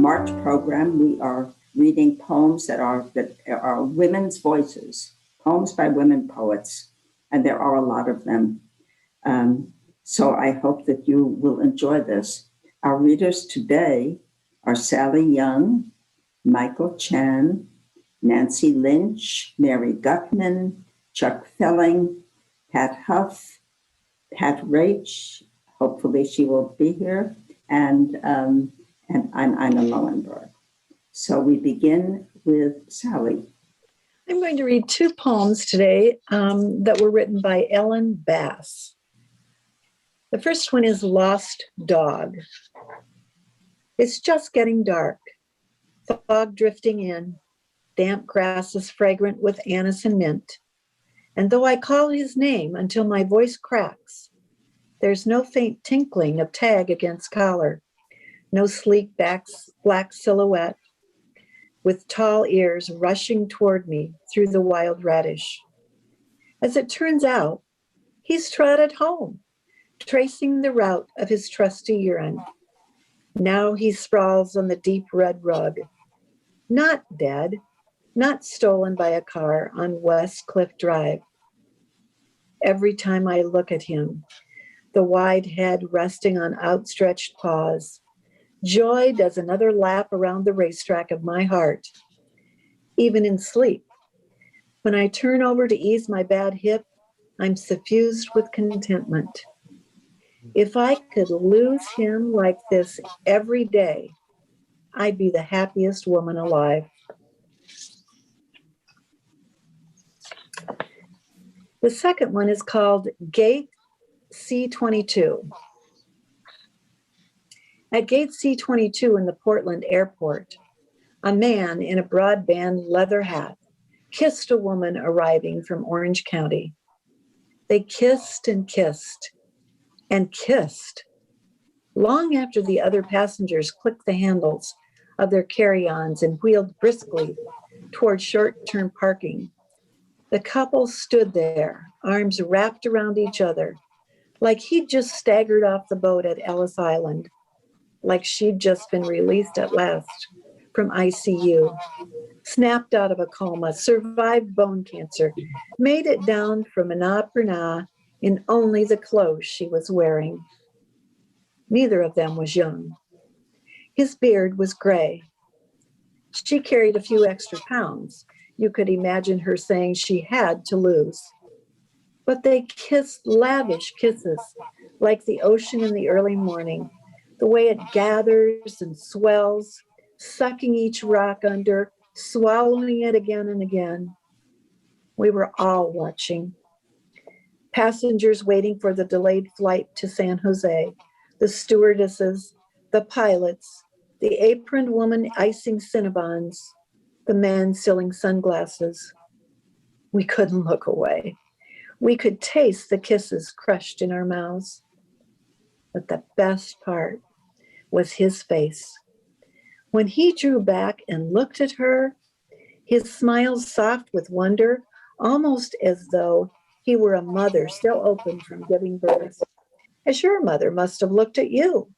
March program, we are reading poems that are women's voices, poems by women poets, and there are a lot of them. So I hope that you will enjoy this. Our readers today are Sally Young, Michael Chan, Nancy Lynch, Mary Gutman, Chuck Felling, Pat Huff, Pat Rach, hopefully she will be here, and I'm Ina Lowenberg. So we begin with Sally. I'm going to read two poems today that were written by Ellen Bass. The first one is Lost Dog. It's just getting dark, fog drifting in, damp grasses fragrant with anise and mint. And though I call his name until my voice cracks, there's no faint tinkling of tag against collar, no sleek black silhouette with tall ears rushing toward me through the wild radish. As it turns out, he's trotted home, tracing the route of his trusty urine. Now he sprawls on the deep red rug, not dead, not stolen by a car on West Cliff Drive. Every time I look at him, the wide head resting on outstretched paws, joy does another lap around the racetrack of my heart. Even in sleep, when I turn over to ease my bad hip, I'm suffused with contentment. If I could lose him like this every day, I'd be the happiest woman alive. The second one is called Gate C-22. At Gate C-22 in the Portland airport, a man in a broadband leather hat kissed a woman arriving from Orange County. They kissed and kissed and kissed long after the other passengers clicked the handles of their carry-ons and wheeled briskly toward short-term parking. The couple stood there, arms wrapped around each other, like he'd just staggered off the boat at Ellis Island, like she'd just been released at last from ICU, snapped out of a coma, survived bone cancer, made it down from Annapurna in only the clothes she was wearing. Neither of them was young. His beard was gray. She carried a few extra pounds. You could imagine her saying she had to lose. But they kissed lavish kisses, like the ocean in the early morning, the way it gathers and swells, sucking each rock under, swallowing it again and again. We were all watching. Passengers waiting for the delayed flight to San Jose, the stewardesses, the pilots, the aproned woman icing Cinnabons, the men selling sunglasses. We couldn't look away. We could taste the kisses crushed in our mouths. But the best part was his face. When he drew back and looked at her, his smile soft with wonder, almost as though he were a mother still open from giving birth, as your mother must have looked at you,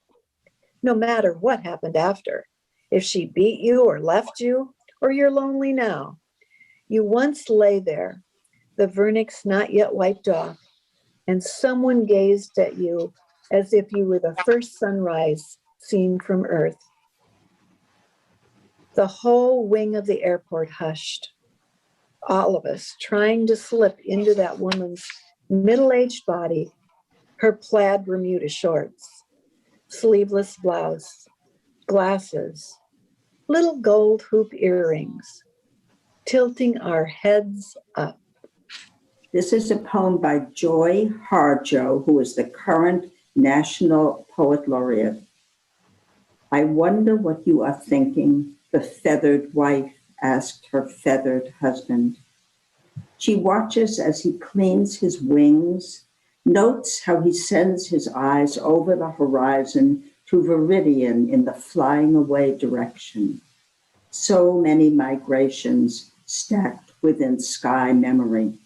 no matter what happened after. If she beat you or left you, or you're lonely now, you once lay there, the vernix not yet wiped off, and someone gazed at you as if you were the first sunrise seen from Earth. The whole wing of the airport hushed. All of us trying to slip into that woman's middle-aged body, her plaid Bermuda shorts, sleeveless blouse, glasses, little gold hoop earrings, tilting our heads up. This is a poem by Joy Harjo, who is the current National Poet Laureate. I wonder what you are thinking, the feathered wife asked her feathered husband. She watches as he cleans his wings, notes how he sends his eyes over the horizon to Viridian in the flying away direction. So many migrations stacked within sky memory.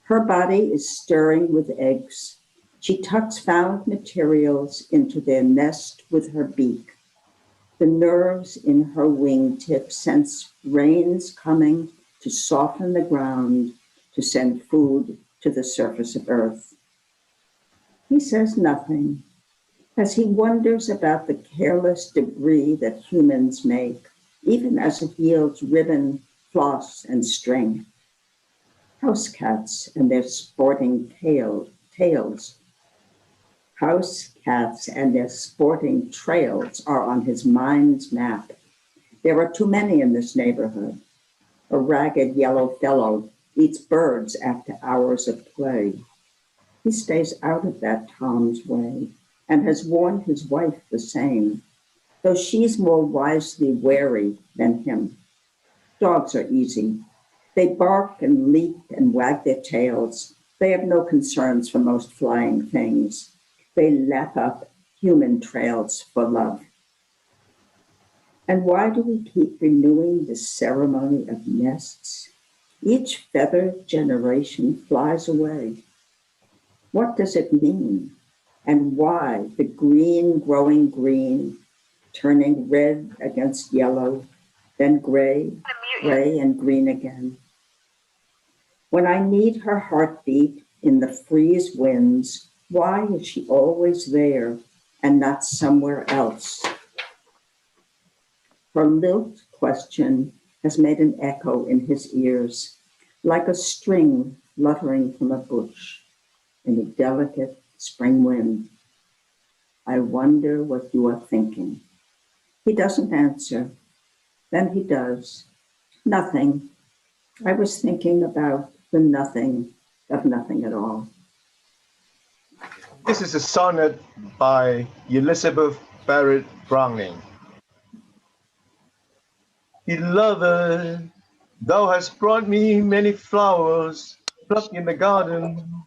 Her body is stirring with eggs. She tucks found materials into their nest with her beak. The nerves in her wingtips sense rains coming to soften the ground, to send food to the surface of earth. He says nothing as he wonders about the careless debris that humans make, even as it yields ribbon, floss, and string. House cats and their sporting tails. House cats and their sporting trails are on his mind's map. There are too many in this neighborhood. A ragged yellow fellow eats birds after hours of play. He stays out of that Tom's way and has warned his wife the same, though she's more wisely wary than him. Dogs are easy. They bark and leap and wag their tails. They have no concerns for most flying things. They lap up human trails for love. And why do we keep renewing this ceremony of nests? Each feathered generation flies away. What does it mean? And why the green growing green, turning red against yellow, then gray, gray and green again? When I need her heartbeat in the freeze winds, why is she always there and not somewhere else? Her lilt question has made an echo in his ears, like a string fluttering from a bush in a delicate spring wind. I wonder what you are thinking. He doesn't answer. Then he does. Nothing. I was thinking about the nothing of nothing at all. This is a sonnet by Elizabeth Barrett Browning. Beloved, thou hast brought me many flowers plucked in the garden,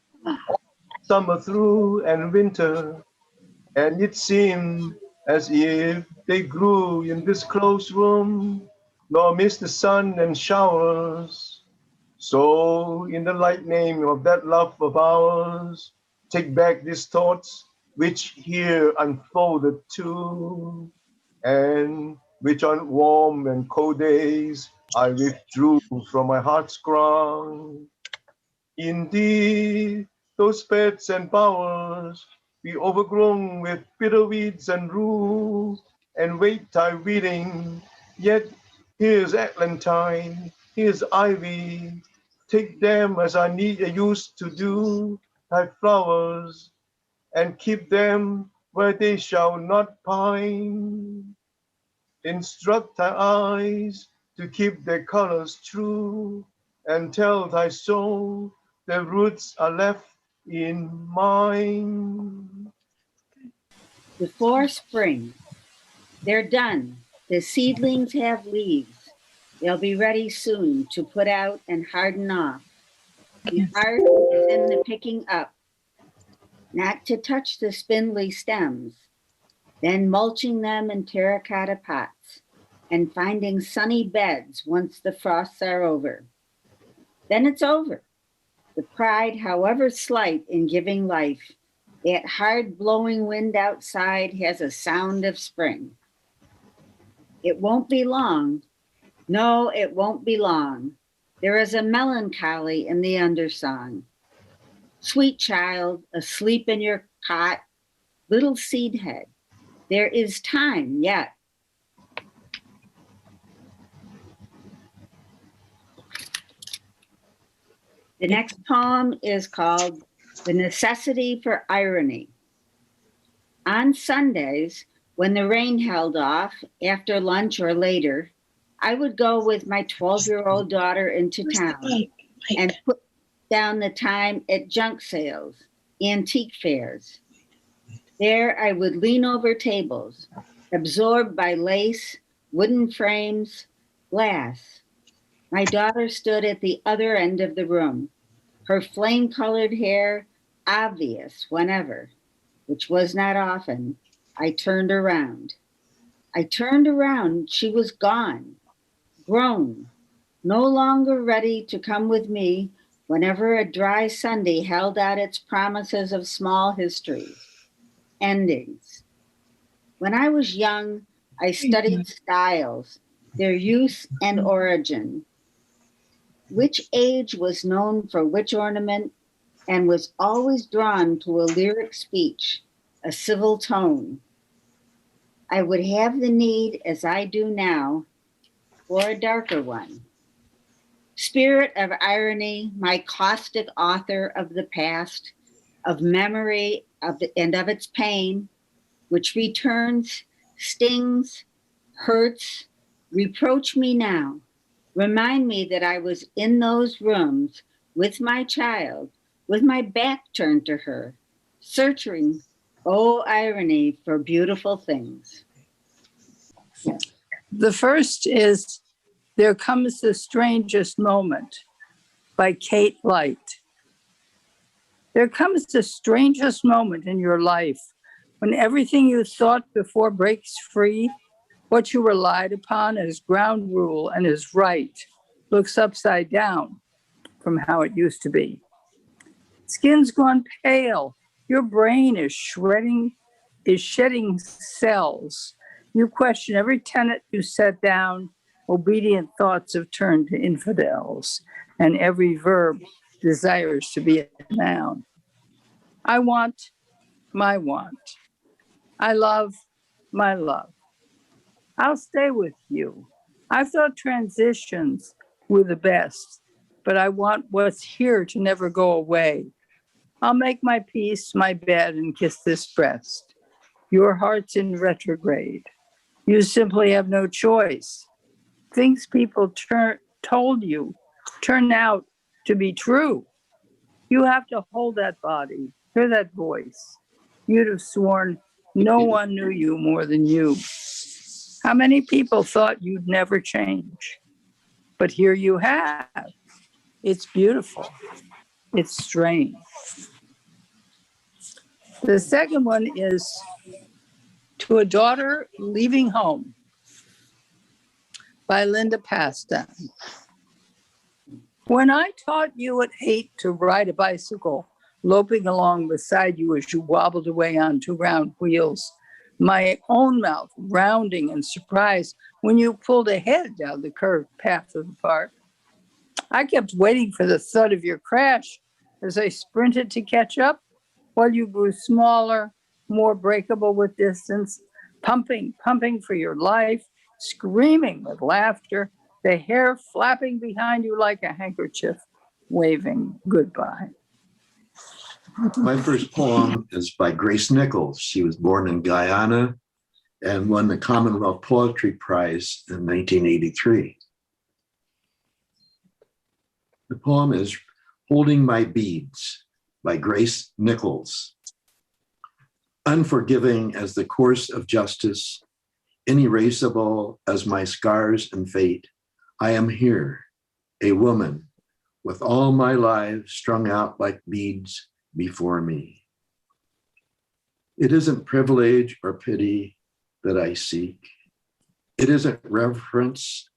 summer through and winter, and it seemed as if they grew in this close room, nor missed the sun and showers. So, in the light name of that love of ours, take back these thoughts which here unfolded too, and which on warm and cold days I withdrew from my heart's ground. Indeed, those beds and bowers be overgrown with bitter weeds and rue, and wait thy weeding. Yet here's eglantine, here's ivy. Take them as I used to do, thy flowers, and keep them where they shall not pine. Instruct thy eyes to keep their colors true, and tell thy soul their roots are left in mine. Before spring, they're done. The seedlings have leaves. They'll be ready soon to put out and harden off. The art is in the picking up, not to touch the spindly stems, then mulching them in terracotta pots and finding sunny beds once the frosts are over. Then it's over. The pride, however slight in giving life, that hard blowing wind outside has a sound of spring. It won't be long. No, it won't be long. There is a melancholy in the undersong. Sweet child, asleep in your cot, little seed head, there is time yet. The next poem is called The Necessity for Irony. On Sundays, when the rain held off after lunch or later, I would go with my 12-year-old daughter into town and put down the time at junk sales, antique fairs. There I would lean over tables, absorbed by lace, wooden frames, glass. My daughter stood at the other end of the room, her flame-colored hair obvious whenever, which was not often, I turned around. She was gone, grown, no longer ready to come with me whenever a dry Sunday held out its promises of small histories, endings. When I was young, I studied styles, their use and origin, which age was known for which ornament, and was always drawn to a lyric speech, a civil tone. I would have the need, as I do now, for a darker one. Spirit of irony, my caustic author of the past, of memory and of its pain, which returns, stings, hurts, reproach me now. Remind me that I was in those rooms with my child, with my back turned to her, searching, oh irony, for beautiful things. The first is There Comes the Strangest Moment by Kate Light. There comes the strangest moment in your life when everything you thought before breaks free, what you relied upon as ground rule and as right, looks upside down from how it used to be. Skin's gone pale. Your brain is shedding cells. You question every tenet you set down. Obedient thoughts have turned to infidels, and every verb desires to be a noun. I want my want. I love my love. I'll stay with you. I thought transitions were the best, but I want what's here to never go away. I'll make my peace, my bed, and kiss this breast. Your heart's in retrograde. You simply have no choice. Things people told you turn out to be true. You have to hold that body, hear that voice. You'd have sworn no one knew you more than you. How many people thought you'd never change? But here you have. It's beautiful. It's strange. The second one is To a Daughter Leaving Home by Linda Pastan. When I taught you at 8 to ride a bicycle, loping along beside you as you wobbled away on 2 round wheels, my own mouth rounding in surprise when you pulled ahead down the curved path of the park, I kept waiting for the thud of your crash as I sprinted to catch up while you grew smaller, more breakable with distance, pumping for your life, screaming with laughter, the hair flapping behind you like a handkerchief, waving goodbye. My first poem is by Grace Nichols. She was born in Guyana and won the Commonwealth Poetry Prize in 1983. The poem is Holding My Beads by Grace Nichols. Unforgiving as the course of justice, inerasable as my scars and fate, I am here, a woman, with all my lives strung out like beads before me. It isn't privilege or pity that I seek. It isn't reverence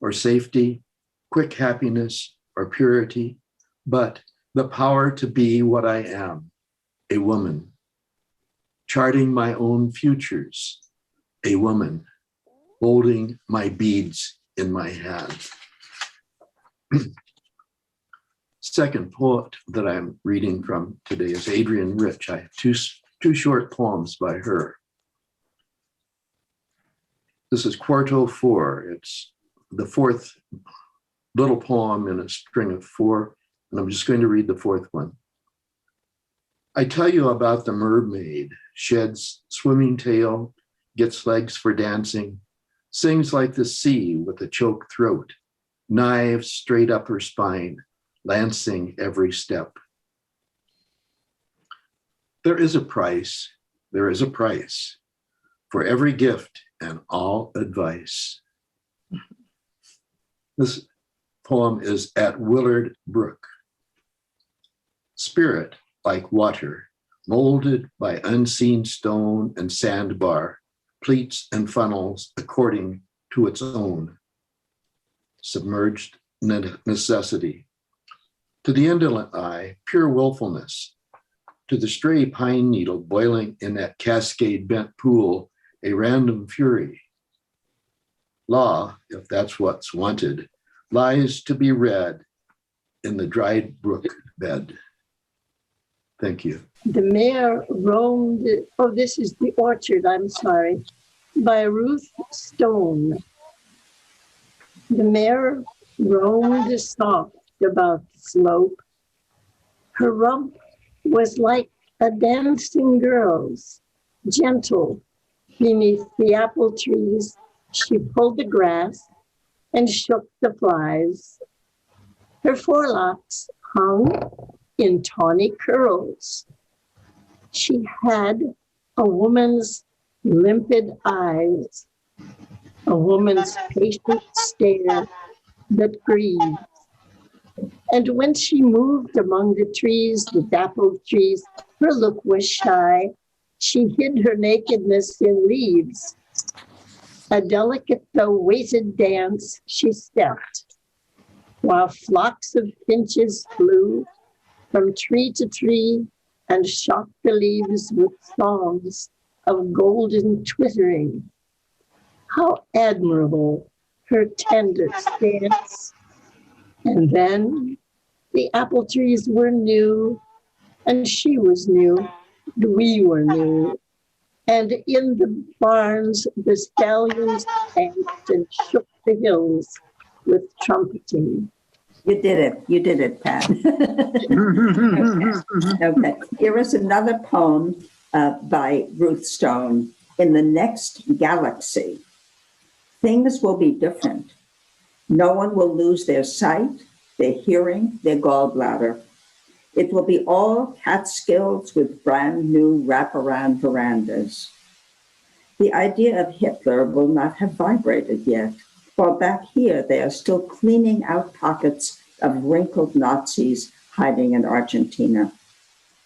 or safety, quick happiness or purity, but the power to be what I am, a woman, charting my own futures, a woman, holding my beads in my hand. Second poet that I'm reading from today is Adrienne Rich. I have two short poems by her. This is Quarto 4. It's the fourth little poem in a string of 4, and I'm just going to read the fourth one. I tell you about the mermaid, sheds swimming tail, gets legs for dancing, sings like the sea with a choked throat, knives straight up her spine, lancing every step. There is a price for every gift and all advice. This poem is At Willard Brook. Spirit like water, molded by unseen stone and sandbar, pleats and funnels according to its own submerged necessity. To the indolent eye, pure willfulness. To the stray pine needle boiling in that cascade bent pool a random fury. Law, if that's what's wanted, lies to be read in the dried brook bed. Thank you. The mare roamed, oh, this is The Orchard, I'm sorry, by Ruth Stone. The mare roamed soft about the slope. Her rump was like a dancing girl's, gentle beneath the apple trees. She pulled the grass and shook the flies. Her forelocks hung in tawny curls. She had a woman's limpid eyes, a woman's patient stare that grieves. And when she moved among the trees, the dappled trees, her look was shy. She hid her nakedness in leaves. A delicate though weighted dance she stepped, while flocks of finches flew from tree to tree and shocked the leaves with songs of golden twittering. How admirable her tender stance. And then the apple trees were new, and she was new, and we were new. And in the barns, the stallions danced and shook the hills with trumpeting. You did it, Pat. Okay. Here is another poem by Ruth Stone. In the next galaxy, things will be different. No one will lose their sight, their hearing, their gallbladder. It will be all Catskills with brand new wraparound verandas. The idea of Hitler will not have vibrated yet, while back here they are still cleaning out pockets of wrinkled Nazis hiding in Argentina.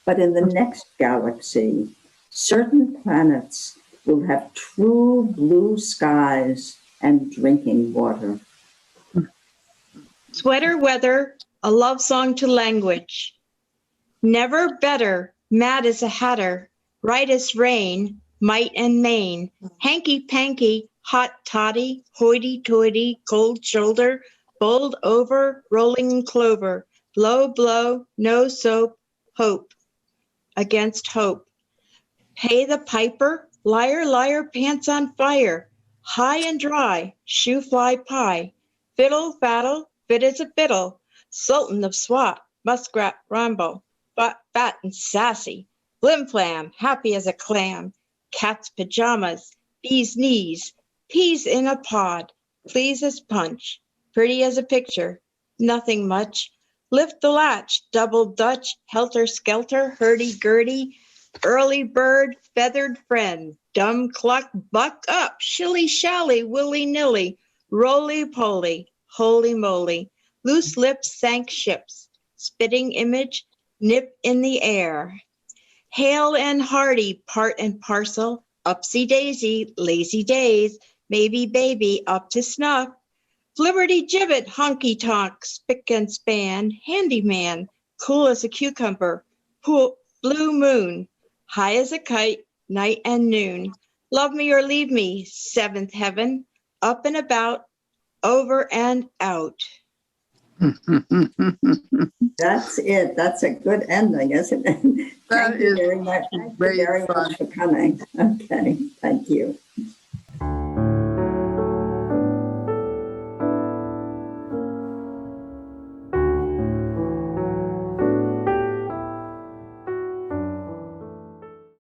But in the next galaxy, certain planets will have true blue skies and drinking water. Sweater weather, a love song to language. Never better, mad as a hatter, right as rain, might and main, hanky-panky, hot toddy, hoity-toity, cold shoulder, bowled over, rolling clover, low blow, no soap, hope, against hope. Pay the piper, liar, liar, pants on fire, high and dry, shoe fly pie, fiddle, faddle, fit as a fiddle, sultan of swat, muskrat ramble, fat and sassy, flim flam, happy as a clam, cat's pajamas, bee's knees, peas in a pod, please as punch, pretty as a picture, nothing much, lift the latch, double dutch, helter skelter, hurdy-gurdy, early bird, feathered friend, dumb cluck, buck up, shilly-shally, willy-nilly, roly-poly, holy-moly, loose lips sank ships, spitting image, nip in the air. Hale and hearty, part and parcel, upsy-daisy, lazy days, maybe baby up to snuff, flibberty-gibbet, honky-tonk, spick and span, handyman, cool as a cucumber, blue moon, high as a kite, night and noon, love me or leave me, seventh heaven, up and about, over and out. That's it. That's a good ending, isn't it? Thank you very much. Thank you very much for coming. Okay, thank you.